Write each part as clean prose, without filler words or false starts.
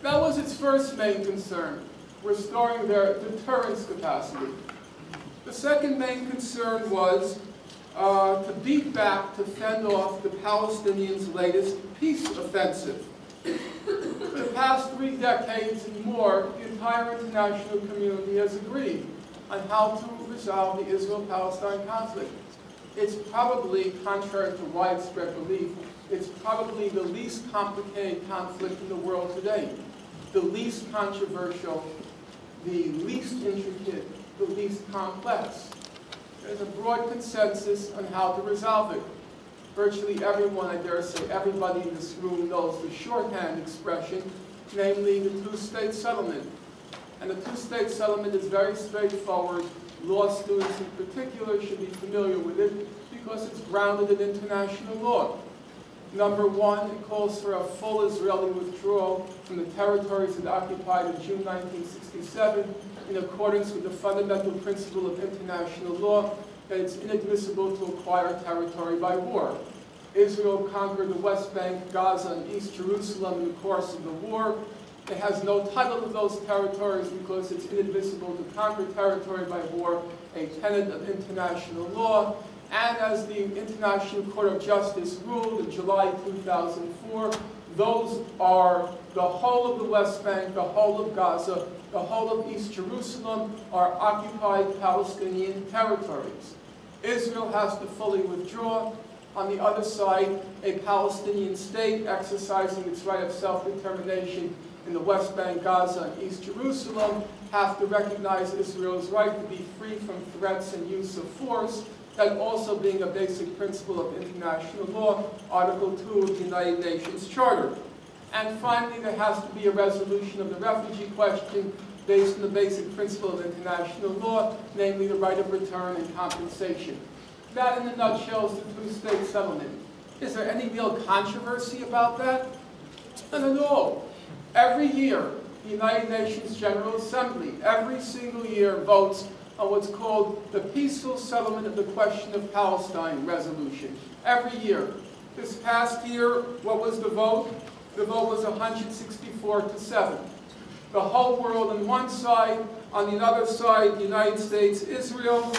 That was its first main concern, restoring their deterrence capacity. The second main concern was to beat back, to fend off the Palestinians' latest peace offensive. For the past 3 decades and more, the entire international community has agreed on how to resolve the Israel-Palestine conflict. It's probably, contrary to widespread belief, it's probably the least complicated conflict in the world today, the least controversial, the least intricate, the least complex. There's a broad consensus on how to resolve it. Virtually everyone, I dare say everybody in this room, knows the shorthand expression, namely the two-state settlement. And the two-state settlement is very straightforward. Law students in particular should be familiar with it because it's grounded in international law. Number one, it calls for a full Israeli withdrawal from the territories it occupied in June 1967 in accordance with the fundamental principle of international law that it's inadmissible to acquire territory by war. Israel conquered the West Bank, Gaza, and East Jerusalem in the course of the war. It has no title to those territories because it's inadmissible to conquer territory by war, a tenet of international law. And as the International Court of Justice ruled in July 2004, those are the whole of the West Bank, the whole of Gaza, the whole of East Jerusalem are occupied Palestinian territories. Israel has to fully withdraw. On the other side, a Palestinian state exercising its right of self-determination in the West Bank, Gaza, and East Jerusalem have to recognize Israel's right to be free from threats and use of force, that also being a basic principle of international law, Article 2 of the United Nations Charter. And finally, there has to be a resolution of the refugee question based on the basic principle of international law, namely the right of return and compensation. That, in a nutshell, is the two-state settlement. Is there any real controversy about that? None at all. Every year, the United Nations General Assembly, every single year, votes on what's called the Peaceful Settlement of the Question of Palestine resolution. Every year. This past year, what was the vote? The vote was 164 to 7. The whole world on one side, on the other side, the United States, Israel,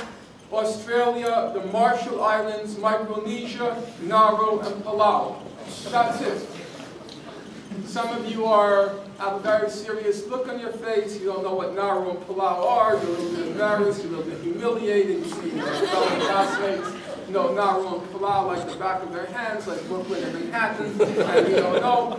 Australia, the Marshall Islands, Micronesia, Nauru, and Palau. That's it. Some of you have a very serious look on your face. You don't know what Nauru and Palau are. You're a little bit embarrassed. You're a little bit humiliated. You see your fellow classmates. You know Nauru and Palau like the back of their hands, like Brooklyn and Manhattan. And you don't know.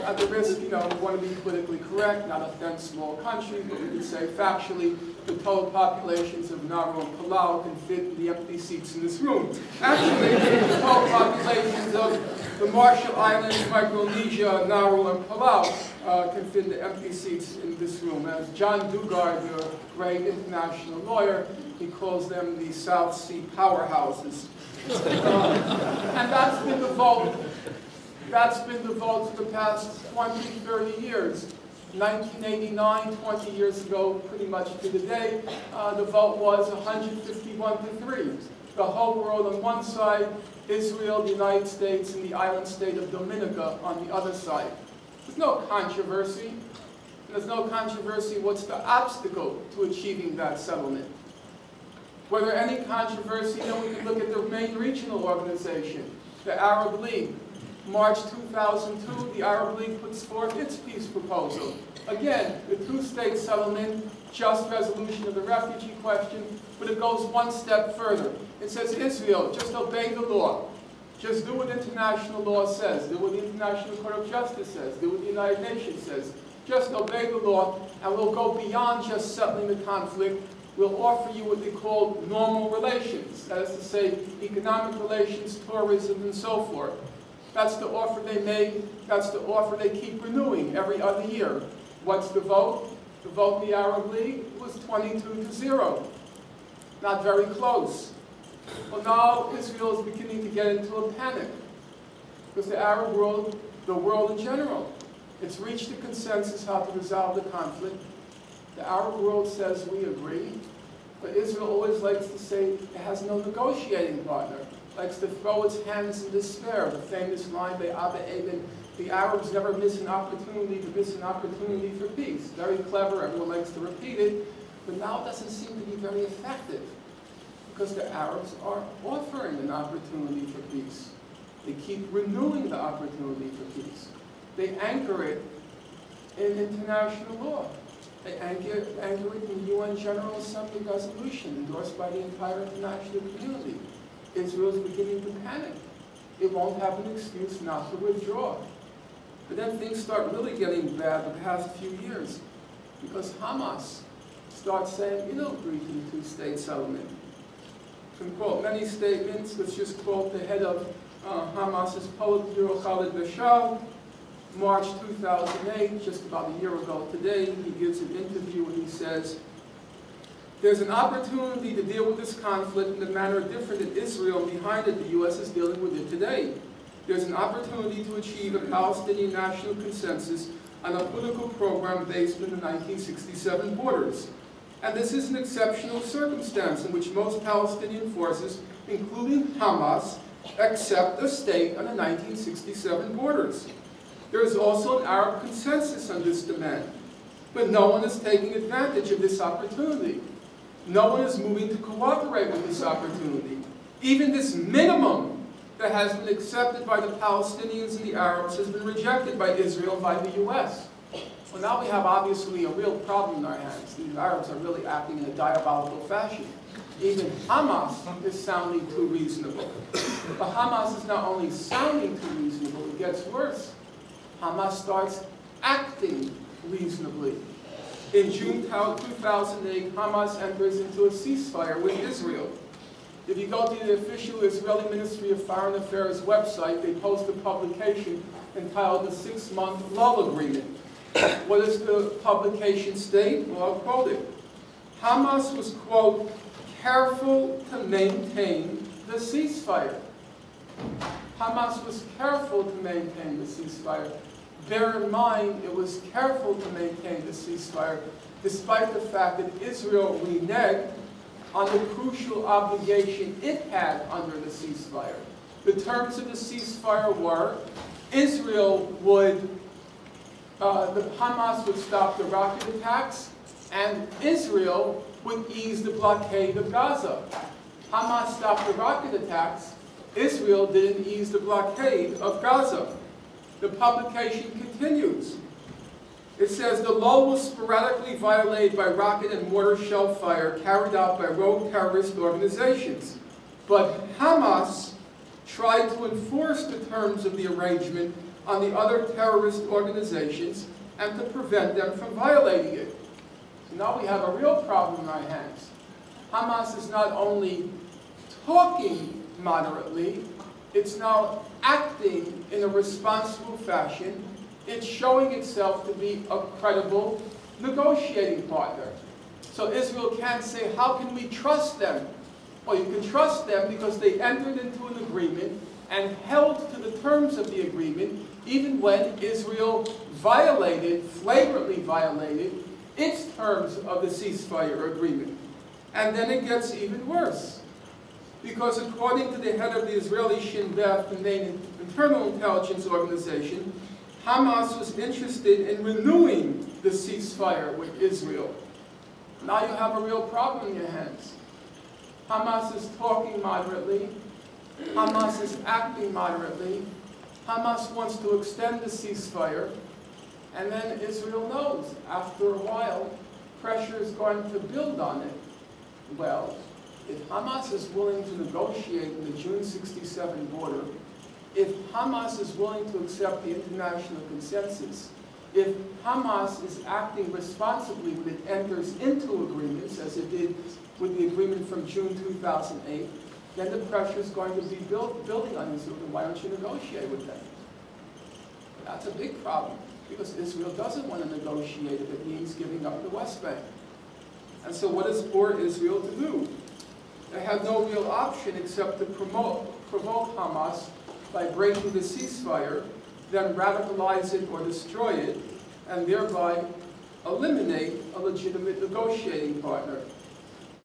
At the risk, we want to be politically correct, not offend small countries, but we could say factually, the total populations of Nauru and Palau can fit the empty seats in this room. Actually, the total populations of the Marshall Islands, Micronesia, Nauru, and Palau can fit the empty seats in this room. As John Dugard, the great international lawyer, he calls them the South Sea powerhouses. And that's been the vote. That's been the vote for the past 20, 30 years. 1989, 20 years ago, pretty much to the day, the vote was 151 to 3. The whole world on one side, Israel, the United States, and the island state of Dominica on the other side. There's no controversy. There's no controversy what's the obstacle to achieving that settlement. Were there any controversy, then we can look at the main regional organization, the Arab League. March 2002, the Arab League puts forth its peace proposal. Again, the two-state settlement, just resolution of the refugee question, but it goes one step further. It says, Israel, just obey the law. Just do what international law says. Do what the International Court of Justice says. Do what the United Nations says. Just obey the law, and we'll go beyond just settling the conflict. We'll offer you what they call normal relations. That is to say, economic relations, tourism, and so forth. That's the offer they made. That's the offer they keep renewing every other year. What's the vote? The vote in the Arab League was 22 to 0. Not very close. Well, now Israel is beginning to get into a panic. Because the Arab world, the world in general, it's reached a consensus how to resolve the conflict. The Arab world says we agree. But Israel always likes to say it has no negotiating partner. Likes to throw its hands in despair. The famous line by Abba Eban, The Arabs never miss an opportunity for peace. Very clever, everyone likes to repeat it, but now it doesn't seem to be very effective because the Arabs are offering an opportunity for peace. They keep renewing the opportunity for peace. They anchor it in international law. They anchor it in UN General Assembly resolution endorsed by the entire international community. Israel is beginning to panic. It won't have an excuse not to withdraw. But then things start really getting bad the past few years because Hamas starts saying, you don't agree to the two-state settlement. You can quote many statements. Let's just quote the head of Hamas's Politburo, Khalid Bashar, March 2008, just about a year ago today. He gives an interview and he says, there's an opportunity to deal with this conflict in a manner different in Israel, and behind it, the U.S. is dealing with it today. There's an opportunity to achieve a Palestinian national consensus on a political program based on the 1967 borders. And this is an exceptional circumstance in which most Palestinian forces, including Hamas, accept a state on the 1967 borders. There is also an Arab consensus on this demand, but no one is taking advantage of this opportunity. No one is moving to cooperate with this opportunity. Even this minimum that has been accepted by the Palestinians and the Arabs has been rejected by Israel and by the U.S. Well, now we have obviously a real problem in our hands. These Arabs are really acting in a diabolical fashion. Even Hamas is sounding too reasonable. But Hamas is not only sounding too reasonable, it gets worse. Hamas starts acting reasonably. In June 2008, Hamas enters into a ceasefire with Israel. If you go to the official Israeli Ministry of Foreign Affairs website, they post a publication entitled the 6-Month Lull Agreement. What does the publication state? Well, I'll quote it. Hamas was, quote, careful to maintain the ceasefire. Hamas was careful to maintain the ceasefire. Bear in mind, it was careful to maintain the ceasefire, despite the fact that Israel reneged on the crucial obligation it had under the ceasefire. The terms of the ceasefire were, the Hamas would stop the rocket attacks, and Israel would ease the blockade of Gaza. Hamas stopped the rocket attacks, Israel didn't ease the blockade of Gaza. The publication continues. It says, the lull was sporadically violated by rocket and mortar shell fire carried out by rogue terrorist organizations. But Hamas tried to enforce the terms of the arrangement on the other terrorist organizations and to prevent them from violating it. So now we have a real problem in our hands. Hamas is not only talking moderately, it's now acting in a responsible fashion. It's showing itself to be a credible negotiating partner. So Israel can't say, how can we trust them? Well, you can trust them because they entered into an agreement and held to the terms of the agreement, even when Israel flagrantly violated its terms of the ceasefire agreement. And then it gets even worse. Because according to the head of the Israeli Shin Bet, the main internal intelligence organization, Hamas was interested in renewing the ceasefire with Israel. Now you have a real problem in your hands. Hamas is talking moderately. Hamas is acting moderately. Hamas wants to extend the ceasefire. And then Israel knows, after a while, pressure is going to build on it. Well, if Hamas is willing to negotiate in the June 67 border, if Hamas is willing to accept the international consensus, if Hamas is acting responsibly when it enters into agreements, as it did with the agreement from June 2008, then the pressure is going to be building on Israel. Why don't you negotiate with them? That's a big problem, because Israel doesn't want to negotiate if it means giving up the West Bank. And so what is poor Israel to do? They have no real option except to provoke Hamas by breaking the ceasefire, then radicalize it or destroy it, and thereby eliminate a legitimate negotiating partner.